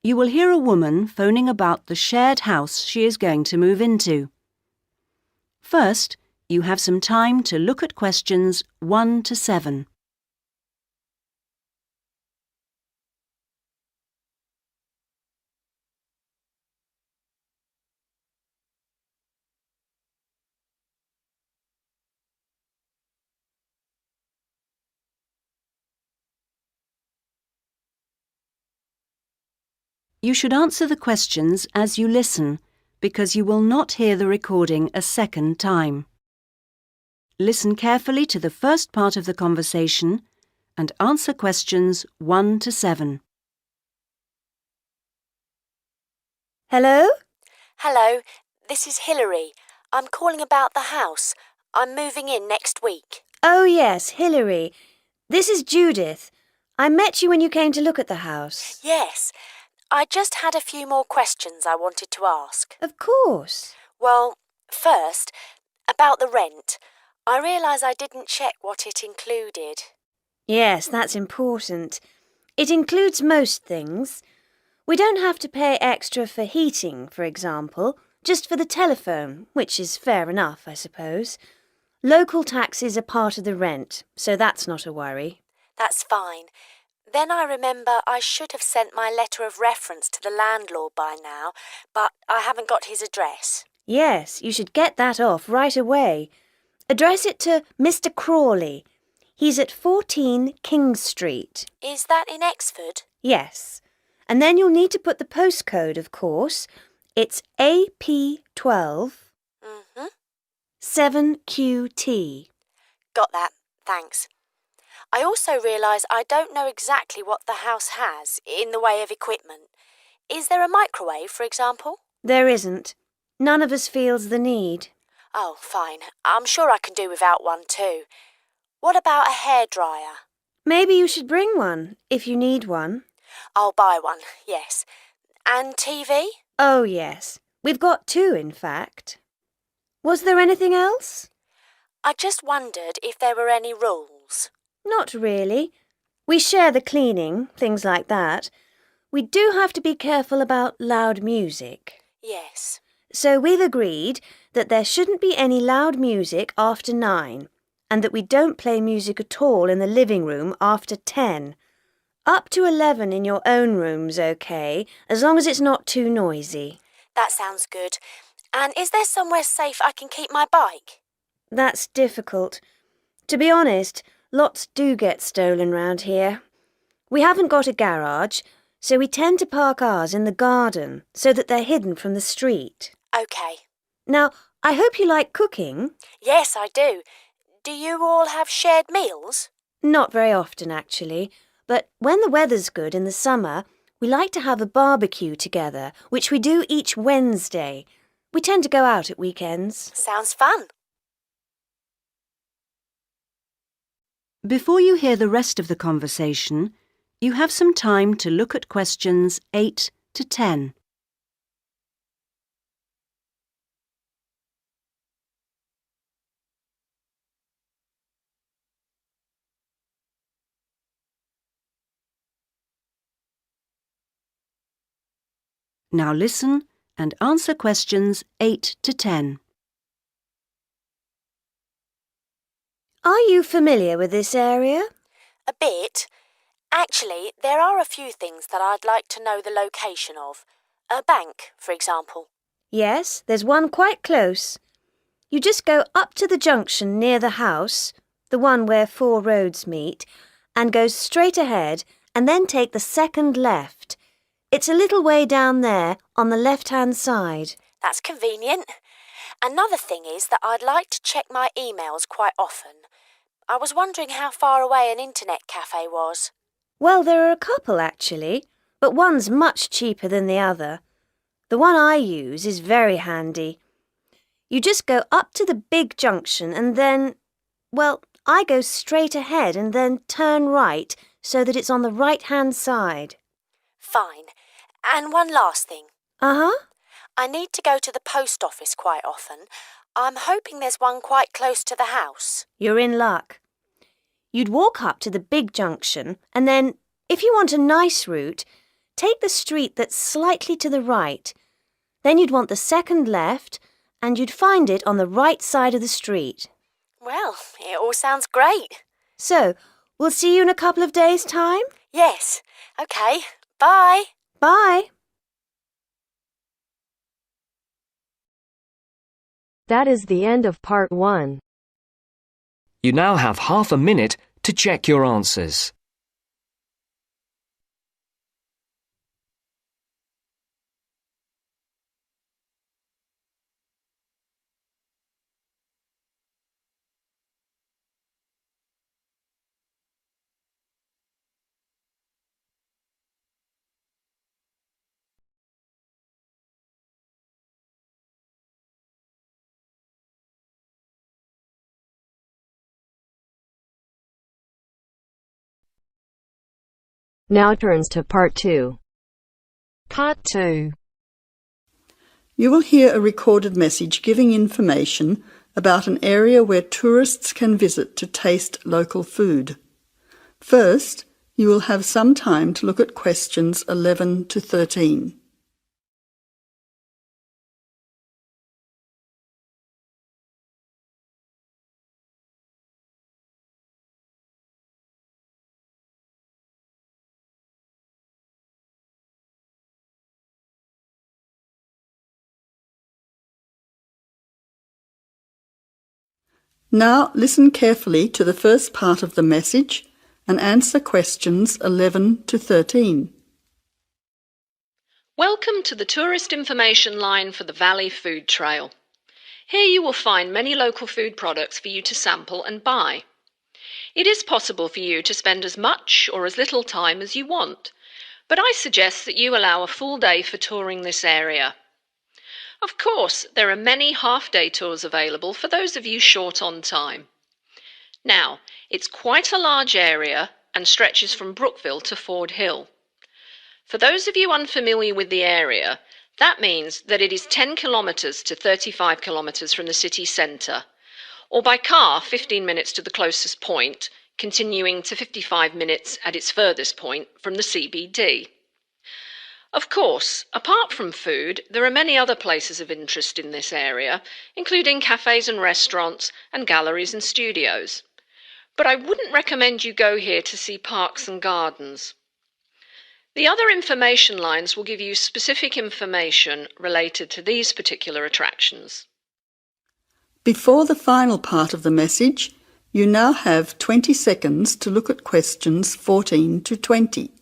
You will hear a woman phoning about the shared house she is going to move into. First, you have some time to look at questions 1 to 7. You should answer the questions as you listen, because you will not hear the recording a second time. Listen carefully to the first part of the conversation and answer questions 1 to 7. Hello? Hello, this is Hilary. I'm calling about the house. I'm moving in next week. Oh, yes, Hilary. This is Judith. I met you when you came to look at the house. Yes, I just had a few more questions I wanted to ask. Of course. Well, first, about the rent. I realise I didn't check what it included. Yes, that's important. It includes most things. We don't have to pay extra for heating, for example, just for the telephone, which is fair enough, I suppose. Local taxes are part of the rent, so that's not a worry. That's fine. Then I remember I should have sent my letter of reference to the landlord by now, but I haven't got his address. Yes, you should get that off right away. Address it to Mr. Crawley. He's at 14 King Street. Is that in Exford? Yes. And then you'll need to put the postcode, of course. It's AP12 7QT. Got that, thanks. I also realise I don't know exactly what the house has in the way of equipment. Is there a microwave, for example? There isn't. None of us feels the need. Oh, fine. I'm sure I can do without one too. What about a hairdryer? Maybe you should bring one, if you need one. I'll buy one, yes. And TV? Oh, yes. We've got 2, in fact. Was there anything else? I just wondered if there were any rules. Not really. We share the cleaning, things like that. We do have to be careful about loud music. Yes. So we've agreed that there shouldn't be any loud music after 9, and that we don't play music at all in the living room after 10. Up to 11 in your own room's okay, as long as it's not too noisy. That sounds good. And is there somewhere safe I can keep my bike? That's difficult. To be honest, lots do get stolen round here. We haven't got a garage, so we tend to park ours in the garden so that they're hidden from the street. OK. Now, I hope you like cooking. Yes, I do. Do you all have shared meals? Not very often, actually. But when the weather's good in the summer, we like to have a barbecue together, which we do each Wednesday. We tend to go out at weekends. Sounds fun. Before you hear the rest of the conversation, you have some time to look at questions 8 to 10. Now listen and answer questions 8 to 10. Are you familiar with this area? A bit. Actually, there are a few things that I'd like to know the location of. A bank, for example. Yes, there's one quite close. You just go up to the junction near the house, the one where 4 roads meet, and go straight ahead and then take the second left. It's a little way down there on the left-hand side. That's convenient. Another thing is that I'd like to check my emails quite often. I was wondering how far away an internet cafe was. Well, there are a couple actually, but one's much cheaper than the other. The one I use is very handy. You just go up to the big junction and then, well, I go straight ahead and then turn right so that it's on the right-hand side. Fine. And one last thing. Uh-huh. I need to go to the post office quite often. I'm hoping there's one quite close to the house. You're in luck. You'd walk up to the big junction and then, if you want a nice route, take the street that's slightly to the right. Then you'd want the second left, and you'd find it on the right side of the street. Well, it all sounds great. So, we'll see you in a couple of days' time? Yes. OK. Bye. Bye. That is the end of part 1. You now have half a minute to check your answers. Now turns to part 2. Part 2. You will hear a recorded message giving information about an area where tourists can visit to taste local food. First, you will have some time to look at questions 11 to 13. Now listen carefully to the first part of the message and answer questions 11 to 13. Welcome to the tourist information line for the Valley Food Trail. Here you will find many local food products for you to sample and buy. It is possible for you to spend as much or as little time as you want, but I suggest that you allow a full day for touring this area. Of course, there are many half-day tours available for those of you short on time. Now, it's quite a large area and stretches from Brookville to Ford Hill. For those of you unfamiliar with the area, that means that it is 10 kilometres to 35 kilometres from the city centre, or by car 15 minutes to the closest point, continuing to 55 minutes at its furthest point from the CBD. Of course, apart from food, there are many other places of interest in this area, including cafes and restaurants and galleries and studios. But I wouldn't recommend you go here to see parks and gardens. The other information lines will give you specific information related to these particular attractions. Before the final part of the message, you now have 20 seconds to look at questions 14 to 20.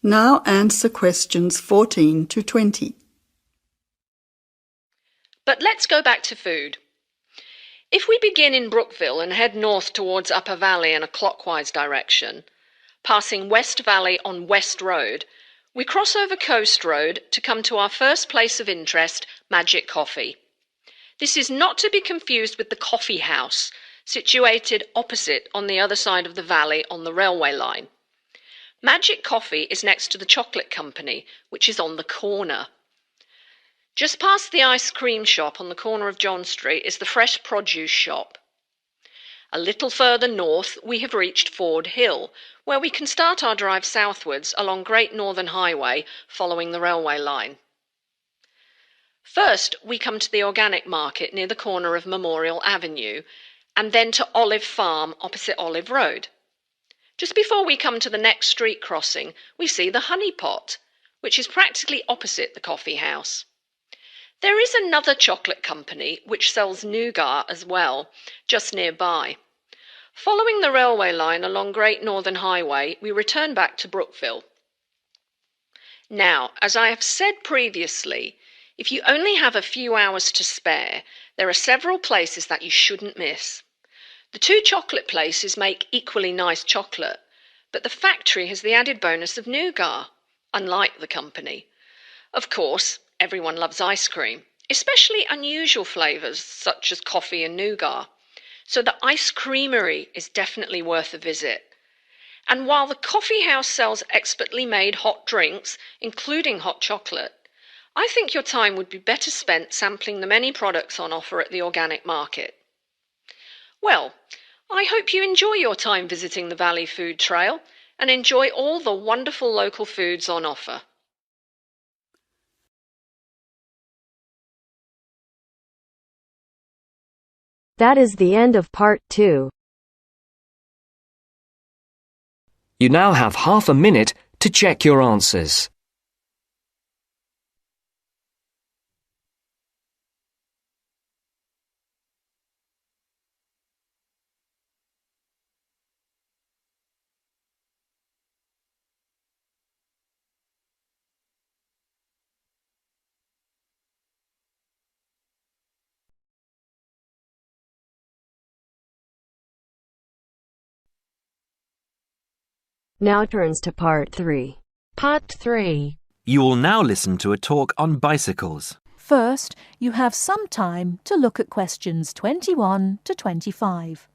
Now answer questions 14 to 20. But let's go back to food. If we begin in Brookville and head north towards Upper Valley in a clockwise direction, passing West Valley on West Road, we cross over Coast Road to come to our first place of interest, Magic Coffee. This is not to be confused with the Coffee House, situated opposite on the other side of the valley on the railway line. Magic Coffee is next to the Chocolate Company, which is on the corner. Just past the ice cream shop on the corner of John Street is the fresh produce shop. A little further north we have reached Ford Hill, where we can start our drive southwards along Great Northern Highway following the railway line. First we come to the organic market near the corner of Memorial Avenue, and then to Olive Farm opposite Olive Road. Just before we come to the next street crossing, we see the Honey Pot, which is practically opposite the coffee house. There is another chocolate company which sells nougat as well, just nearby. Following the railway line along Great Northern Highway, we return back to Brookville. Now, as I have said previously, if you only have a few hours to spare, there are several places that you shouldn't miss. The two chocolate places make equally nice chocolate, but the factory has the added bonus of nougat, unlike the company. Of course, everyone loves ice cream, especially unusual flavours such as coffee and nougat, so the ice creamery is definitely worth a visit. And while the coffee house sells expertly made hot drinks, including hot chocolate, I think your time would be better spent sampling the many products on offer at the organic market. Well, I hope you enjoy your time visiting the Valley Food Trail and enjoy all the wonderful local foods on offer. That is the end of part 2. You now have half a minute to check your answers. Now turns to part 3. Part 3. You will now listen to a talk on bicycles. First, you have some time to look at questions 21 to 25.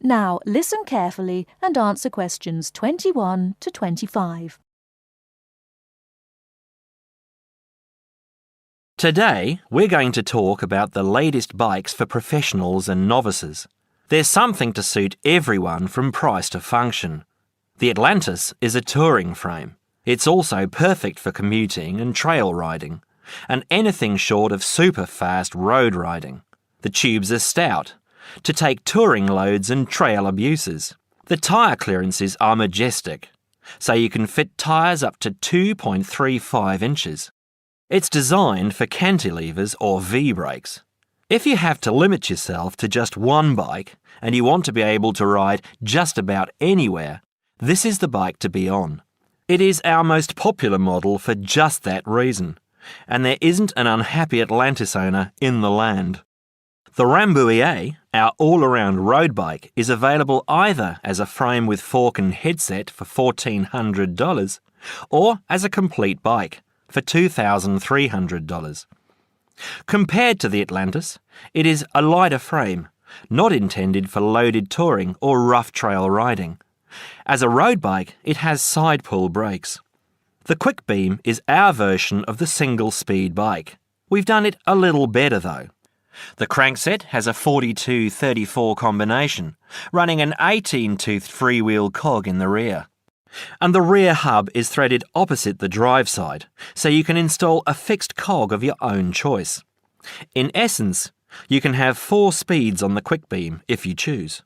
Now listen carefully and answer questions 21 to 25. Today, we're going to talk about the latest bikes for professionals and novices. There's something to suit everyone from price to function. The Atlantis is a touring frame. It's also perfect for commuting and trail riding, and anything short of super fast road riding. The tubes are stout, to take touring loads and trail abuses. The tyre clearances are majestic, so you can fit tyres up to 2.35 inches. It's designed for cantilevers or V-brakes. If you have to limit yourself to just one bike and you want to be able to ride just about anywhere, this is the bike to be on. It is our most popular model for just that reason, and there isn't an unhappy Atlantis owner in the land. The Rambouillet, our all-around road bike, is available either as a frame with fork and headset for $1,400 or as a complete bike for $2,300. Compared to the Atlantis, it is a lighter frame, not intended for loaded touring or rough trail riding. As a road bike, it has side-pull brakes. The Quick Beam is our version of the single-speed bike. We've done it a little better though. The crankset has a 42-34 combination, running an 18-toothed freewheel cog in the rear. And the rear hub is threaded opposite the drive side, so you can install a fixed cog of your own choice. In essence, you can have 4 speeds on the Quick Beam if you choose.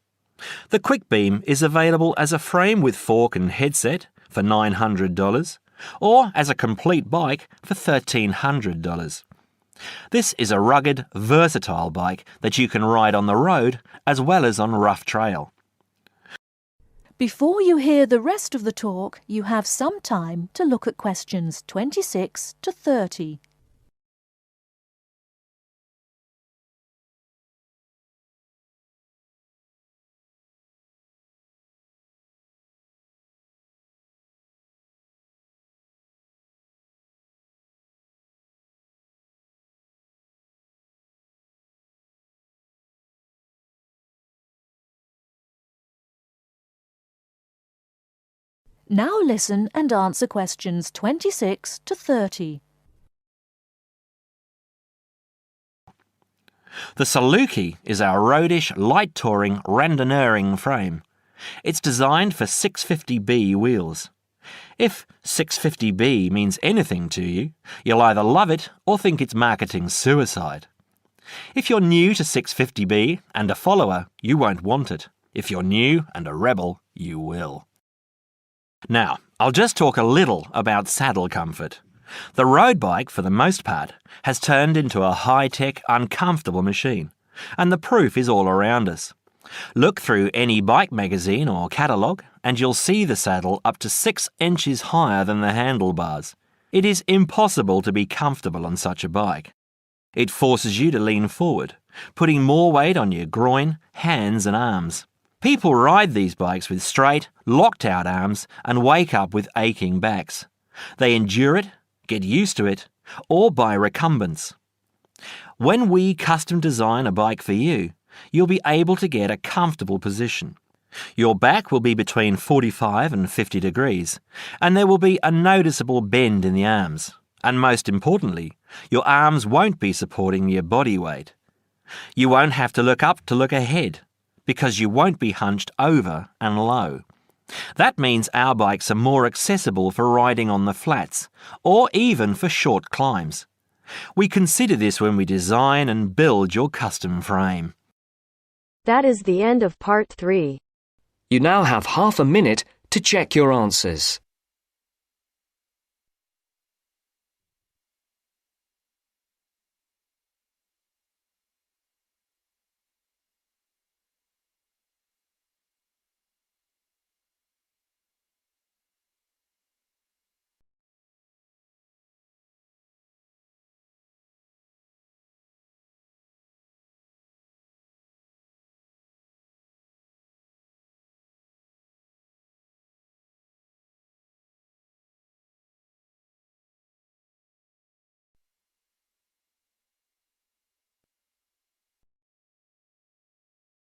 The Quick Beam is available as a frame with fork and headset for $900, or as a complete bike for $1,300. This is a rugged, versatile bike that you can ride on the road as well as on rough trail. Before you hear the rest of the talk, you have some time to look at questions 26 to 30. Now listen and answer questions 26 to 30. The Saluki is our roadish, light touring, randonneuring frame. It's designed for 650B wheels. If 650B means anything to you, you'll either love it or think it's marketing suicide. If you're new to 650B and a follower, you won't want it. If you're new and a rebel, you will. Now, I'll just talk a little about saddle comfort. The road bike, for the most part, has turned into a high-tech, uncomfortable machine, and the proof is all around us. Look through any bike magazine or catalogue and you'll see the saddle up to 6 inches higher than the handlebars. It is impossible to be comfortable on such a bike. It forces you to lean forward, putting more weight on your groin, hands and arms. People ride these bikes with straight, locked-out arms and wake up with aching backs. They endure it, get used to it, or buy recumbents. When we custom design a bike for you, you'll be able to get a comfortable position. Your back will be between 45 and 50 degrees, and there will be a noticeable bend in the arms. And most importantly, your arms won't be supporting your body weight. You won't have to look up to look ahead, because you won't be hunched over and low. That means our bikes are more accessible for riding on the flats, or even for short climbs. We consider this when we design and build your custom frame. That is the end of part 3. You now have half a minute to check your answers.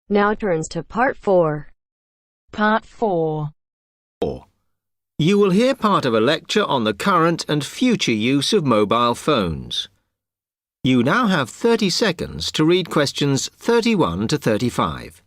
Now turns to part 4. Part 4. You will hear part of a lecture on the current and future use of mobile phones. You now have 30 seconds to read questions 31 to 35.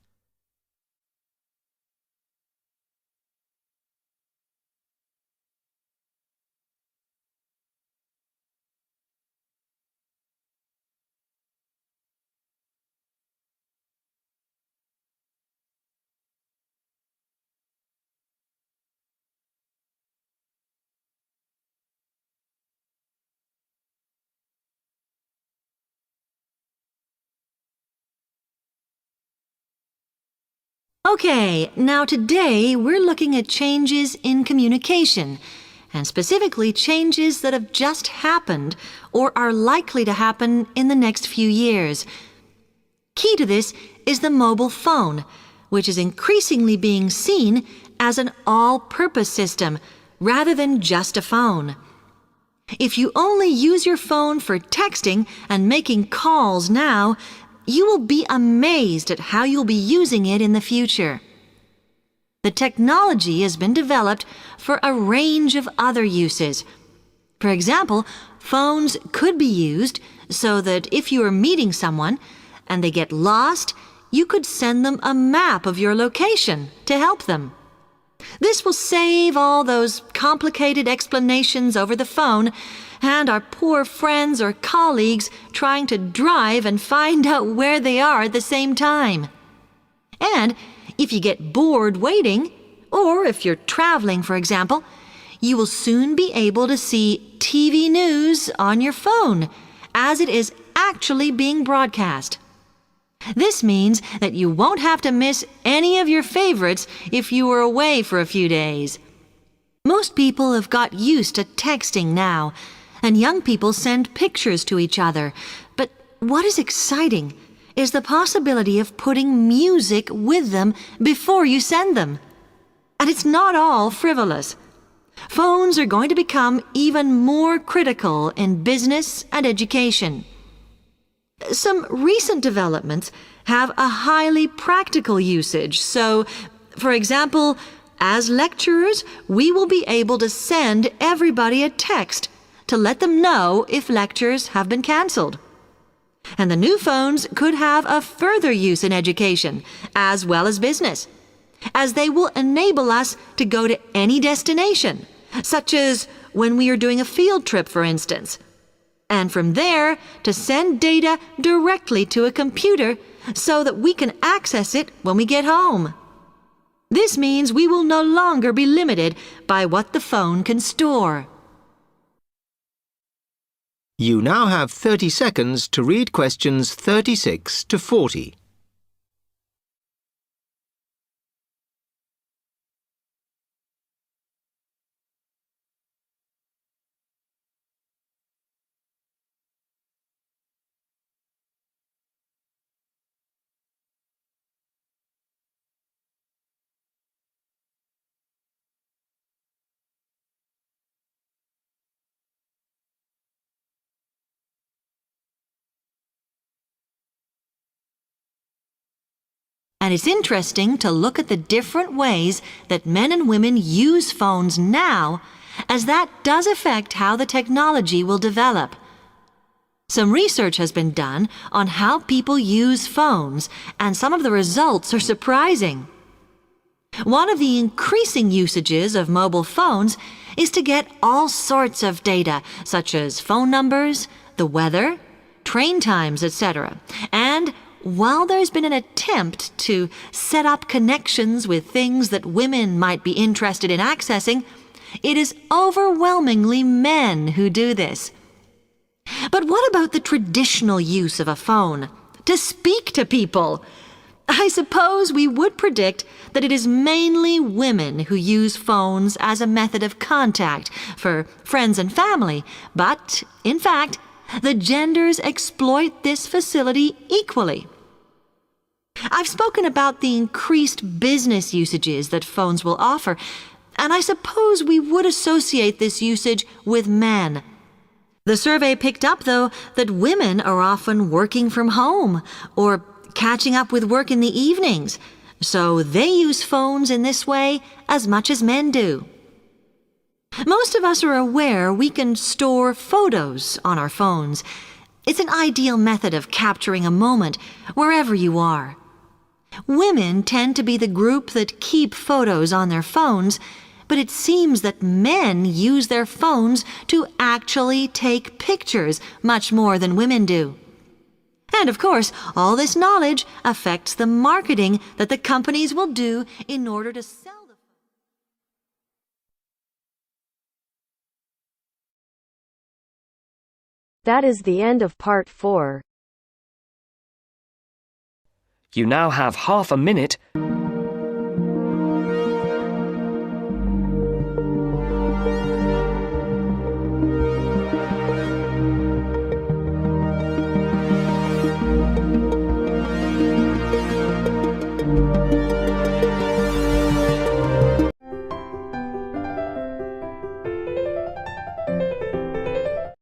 Okay, now today we're looking at changes in communication, and specifically changes that have just happened or are likely to happen in the next few years. Key to this is the mobile phone, which is increasingly being seen as an all-purpose system rather than just a phone. If you only use your phone for texting and making calls now, you will be amazed at how you'll be using it in the future. The technology has been developed for a range of other uses. For example, phones could be used so that if you are meeting someone and they get lost, you could send them a map of your location to help them. This will save all those complicated explanations over the phone and our poor friends or colleagues trying to drive and find out where they are at the same time. And if you get bored waiting, or if you're traveling, for example, you will soon be able to see TV news on your phone as it is actually being broadcast. This means that you won't have to miss any of your favorites if you were away for a few days. Most people have got used to texting now, and young people send pictures to each other. But what is exciting is the possibility of putting music with them before you send them. And it's not all frivolous. Phones are going to become even more critical in business and education. Some recent developments have a highly practical usage. So, for example, as lecturers, we will be able to send everybody a text to let them know if lectures have been cancelled. And the new phones could have a further use in education, as well as business, as they will enable us to go to any destination, such as when we are doing a field trip, for instance, and from there to send data directly to a computer so that we can access it when we get home. This means we will no longer be limited by what the phone can store. You now have 30 seconds to read questions 36 to 40. And it's interesting to look at the different ways that men and women use phones now, as that does affect how the technology will develop. Some research has been done on how people use phones, and some of the results are surprising. One of the increasing usages of mobile phones is to get all sorts of data, such as phone numbers, the weather, train times, etc. And while there's been an attempt to set up connections with things that women might be interested in accessing, it is overwhelmingly men who do this. But what about the traditional use of a phone? To speak to people? I suppose we would predict that it is mainly women who use phones as a method of contact for friends and family, but, in fact, the genders exploit this facility equally. I've spoken about the increased business usages that phones will offer, and I suppose we would associate this usage with men. The survey picked up, though, that women are often working from home or catching up with work in the evenings, so they use phones in this way as much as men do. Most of us are aware we can store photos on our phones. It's an ideal method of capturing a moment wherever you are. Women tend to be the group that keep photos on their phones, but it seems that men use their phones to actually take pictures much more than women do. And of course, all this knowledge affects the marketing that the companies will do in order to sell the phone. That is the end of part 4. You now have half a minute